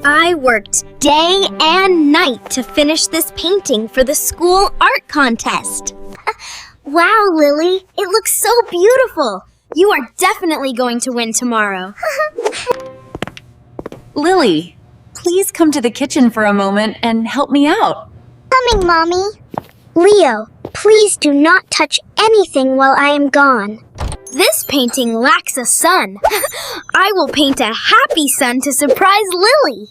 I worked day and night to finish this painting for the school art contest. Wow, Lily, it looks so beautiful. You are definitely going to win tomorrow. Lily, please come to the kitchen for a moment and help me out. Coming, Mommy. Leo, please do not touch anything while I am gone. This painting lacks a sun. I will paint a happy sun to surprise Lily.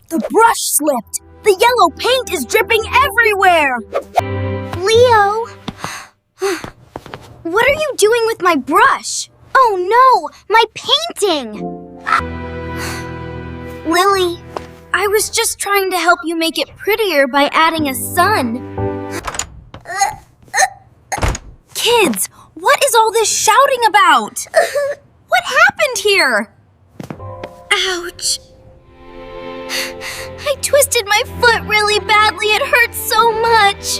The brush slipped. The yellow paint is dripping everywhere. Leo, what are you doing with my brush? Oh no, my painting! Lily, I was just trying to help you make it prettier by adding a sun. Kids, what is all this shouting about? What happened here? Ouch. I twisted my foot really badly. It hurts so much.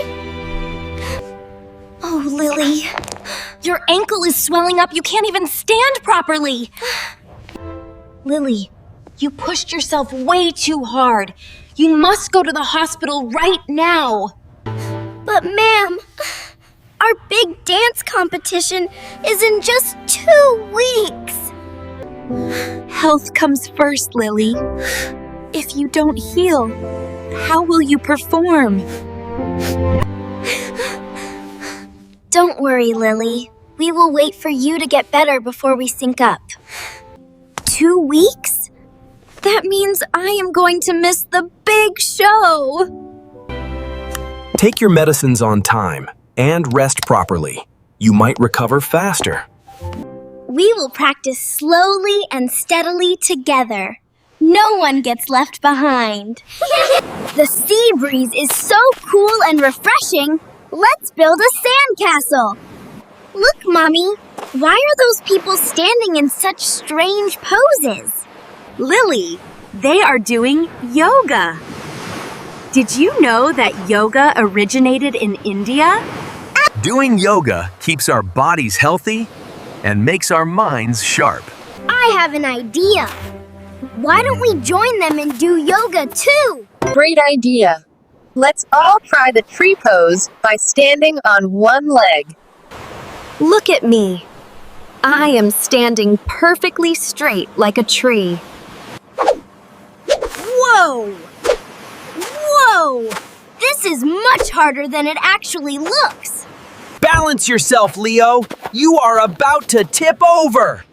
Oh, Lily, your ankle is swelling up. You can't even stand properly. Lily, you pushed yourself way too hard. You must go to the hospital right now. But, ma'am, our big dance competition is in just 2 weeks. Health comes first, Lily. If you don't heal, how will you perform? Don't worry, Lily. We will wait for you to get better before we sync up. 2 weeks? That means I am going to miss the big show. Take your medicines on time and rest properly. You might recover faster. We will practice slowly and steadily together. No one gets left behind. The sea breeze is so cool and refreshing. Let's build a sandcastle. Look, Mommy. Why are those people standing in such strange poses? Lily, they are doing yoga. Did you know that yoga originated in India? Doing yoga keeps our bodies healthy and makes our minds sharp. I have an idea. Why don't we join them and do yoga too? Great idea. Let's all try the tree pose by standing on one leg. Look at me. I am standing perfectly straight like a tree. Whoa! Whoa! This is much harder than it actually looks. Balance yourself, Leo. You are about to tip over.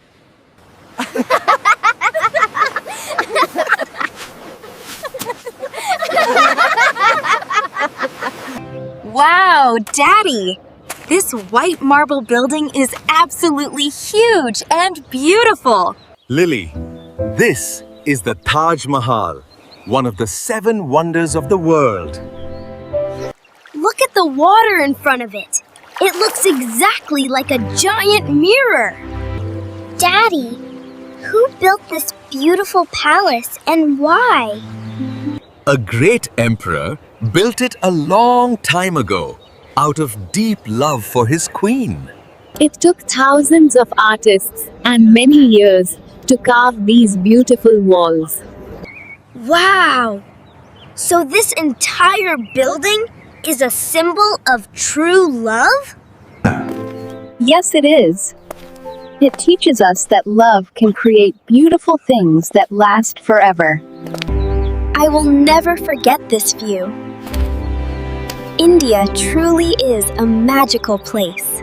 Wow, Daddy! This white marble building is absolutely huge and beautiful. Lily, this is the Taj Mahal, one of the 7 wonders of the world. Look at the water in front of it. It looks exactly like a giant mirror. Daddy, who built this beautiful palace and why? A great emperor built it a long time ago out of deep love for his queen. It took thousands of artists and many years to carve these beautiful walls. Wow! So this entire building is a symbol of true love? Yes, it is. It teaches us that love can create beautiful things that last forever. I will never forget this view. India truly is a magical place.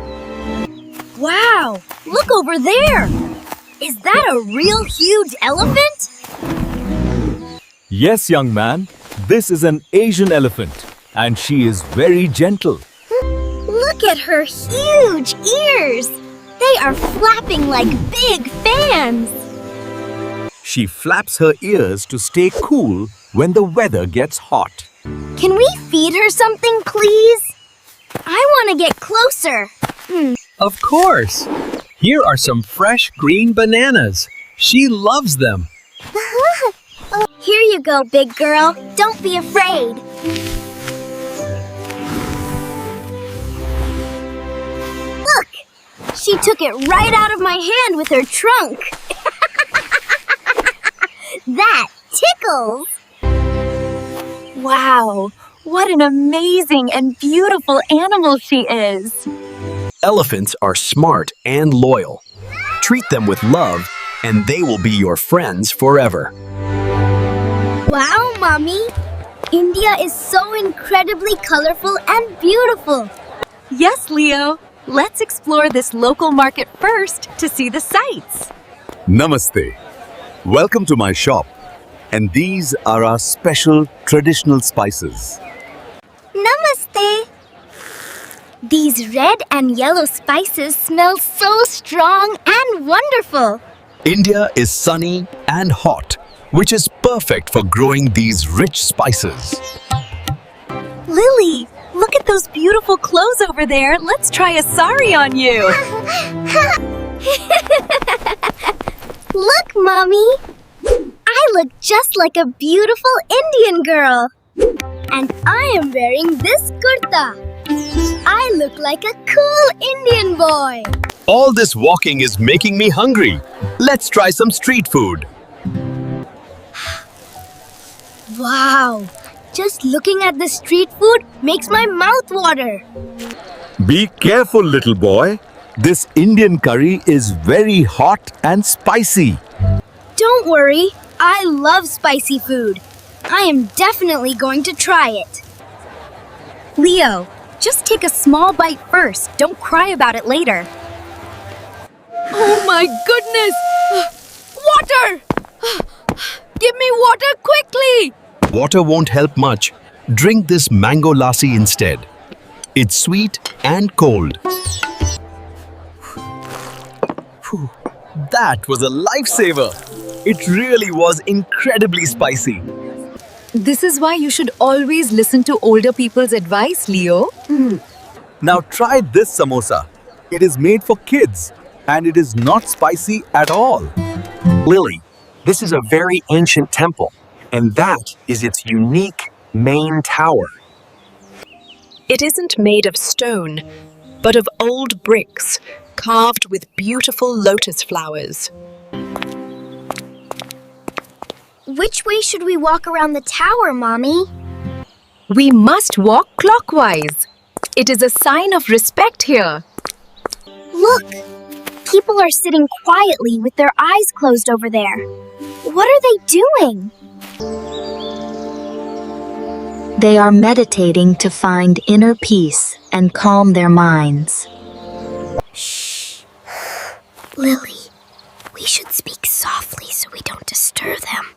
Wow! Look over there! Is that a real huge elephant? Yes, young man. This is an Asian elephant, and she is very gentle. Look at her huge ears! They are flapping like big fans! She flaps her ears to stay cool when the weather gets hot. Can we feed her something, please? I want to get closer. Of course. Here are some fresh green bananas. She loves them. Here you go, big girl. Don't be afraid. Look! She took it right out of my hand with her trunk. wheels. Wow, what an amazing and beautiful animal she is. Elephants are smart and loyal. Treat them with love, and they will be your friends forever. Wow, Mommy! India is so incredibly colorful and beautiful. Yes, Leo. Let's explore this local market first to see the sights. Namaste. Welcome to my shop. And these are our special traditional spices. Namaste! These red and yellow spices smell so strong and wonderful. India is sunny and hot, which is perfect for growing these rich spices. Lily, look at those beautiful clothes over there. Let's try a sari on you. Look, Mommy! I look just like a beautiful Indian girl. And I am wearing this kurta. I look like a cool Indian boy. All this walking is making me hungry. Let's try some street food. Wow! Just looking at the street food makes my mouth water. Be careful, little boy. This Indian curry is very hot and spicy. Don't worry, I love spicy food. I am definitely going to try it. Leo, just take a small bite first. Don't cry about it later. Oh my goodness! Water! Give me water quickly! Water won't help much. Drink this mango lassi instead. It's sweet and cold. Phew, that was a lifesaver. It really was incredibly spicy. This is why you should always listen to older people's advice, Leo. Now try this samosa. It is made for kids and it is not spicy at all. Lily, this is a very ancient temple, and that is its unique main tower. It isn't made of stone, but of old bricks carved with beautiful lotus flowers. Which way should we walk around the tower, Mommy? We must walk clockwise. It is a sign of respect here. Look! People are sitting quietly with their eyes closed over there. What are they doing? They are meditating to find inner peace and calm their minds. Shh. Lily, we should speak softly so we don't disturb them.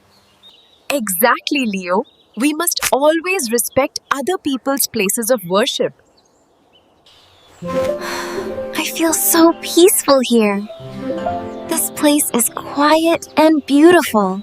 Exactly, Leo. We must always respect other people's places of worship. I feel so peaceful here. This place is quiet and beautiful.